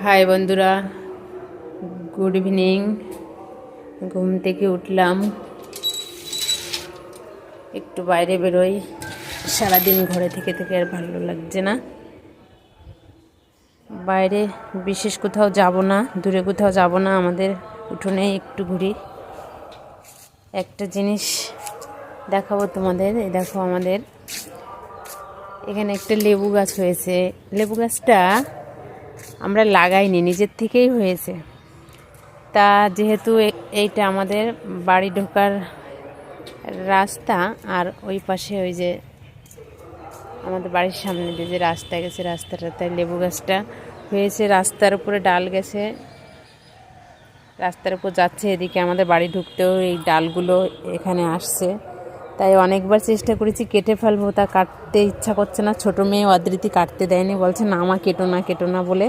High বন্ধুরা, good evening. ঘুম থেকে উঠলাম, একটু বাইরে বেরোই। সারাদিন ঘরে থেকে থেকে আর ভালো লাগছে না। বাইরে বিশেষ কোথাও যাব না, দূরে কোথাও যাব না, আমাদের উঠোনে একটু ঘুরি। একটা জিনিস দেখাবো তোমাদের। এই দেখো, আমাদের এখানে একটা লেবু গাছ হয়েছে। লেবু গাছটা আমরা লাগাইনি, নিজের থেকেই হয়েছে। তা যেহেতু এইটা আমাদের বাড়ি ঢোকার রাস্তা, আর ওই পাশে ওই যে আমাদের বাড়ির সামনে দিয়ে যে রাস্তা গেছে, রাস্তাটা, তাই লেবু গাছটা হয়েছে। রাস্তার উপরে ডাল গেছে, রাস্তার উপর যাচ্ছে। এদিকে আমাদের বাড়ি ঢুকতেও এই ডালগুলো এখানে আসছে। তাই অনেকবার চেষ্টা করেছি কেটে ফেলবো, তা কাটতে ইচ্ছা করছে না। ছোটো মেয়ে অদৃতি কাটতে দেয়নি, বলছে না মা কেটো না বলে।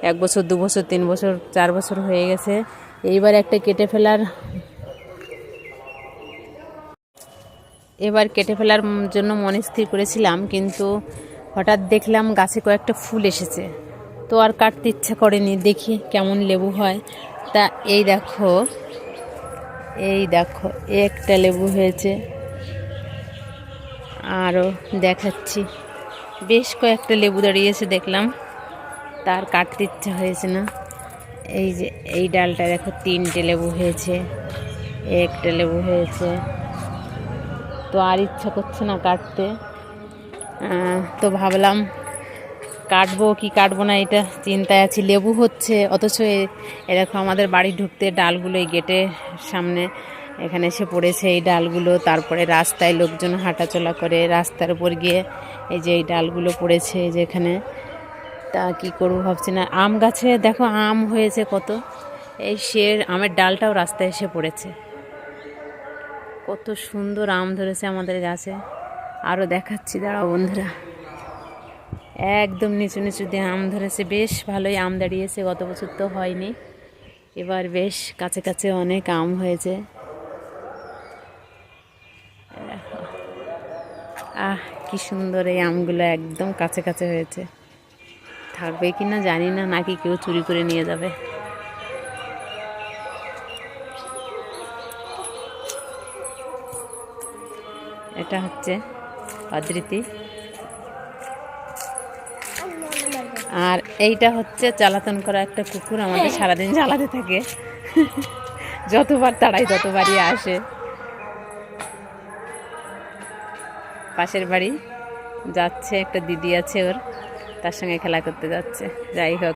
1 বছর 2 বছর 3 বছর 4 বছর হয়ে গেছে। এবার কেটে ফেলার জন্য মনে স্থির করেছিলাম, কিন্তু হঠাৎ দেখলাম গাছে কয়েকটা ফুল এসেছে, তো আর কাটতে ইচ্ছা করেনি। দেখি কেমন লেবু হয়। তা এই দেখো একটা লেবু হয়েছে, আরও দেখাচ্ছি। বেশ কয়েকটা লেবু দাঁড়িয়েছে দেখলাম, তার কাটতে ইচ্ছা হয়েছে না। এই যে এই ডালটা দেখো, 3টে লেবু হয়েছে, একটা লেবু হয়েছে। তো আর ইচ্ছা করছে না কাটতে। তো ভাবলাম কাটবো কি কাটবো না, এটা চিন্তায় আছি। লেবু হচ্ছে, অথচ এ দেখো আমাদের বাড়ি ঢুকতে ডালগুলো এই গেটের সামনে এখানে এসে পড়েছে এই ডালগুলো। তারপরে রাস্তায় লোকজন হাঁটাচলা করে, রাস্তার উপর গিয়ে এই যে এই ডালগুলো পড়েছে এই যে এখানে। তা কি করবো ভাবছি না। আম গাছে দেখো আম হয়েছে কত, এই আমের ডালটাও রাস্তায় এসে পড়েছে। কত সুন্দর আম ধরেছে আমাদের গাছে। আরও দেখাচ্ছি, দাঁড়াও বন্ধুরা। একদম নিচু নিচু দিয়ে আম ধরেছে, বেশ ভালোই আম দাঁড়িয়েছে। গত বছর তো হয়নি, এবার বেশ কাছে কাছে অনেক আম হয়েছে। কি সুন্দর এই আমগুলো, একদম কাছে কাছে হয়েছে। থাকবে কি না জানি না, নাকি কেউ চুরি করে নিয়ে যাবে। এটা হচ্ছে অদৃতি, আর এইটা হচ্ছে জ্বালাতন করা একটা কুকুর। আমাদের সারাদিন জ্বালাতে থাকে, যতবার তাড়াই ততবারই আসে। পাশের বাড়ি যাচ্ছে, একটা দিদি আছে ওর, তার সঙ্গে খেলা করতে যাচ্ছে। যাই হোক,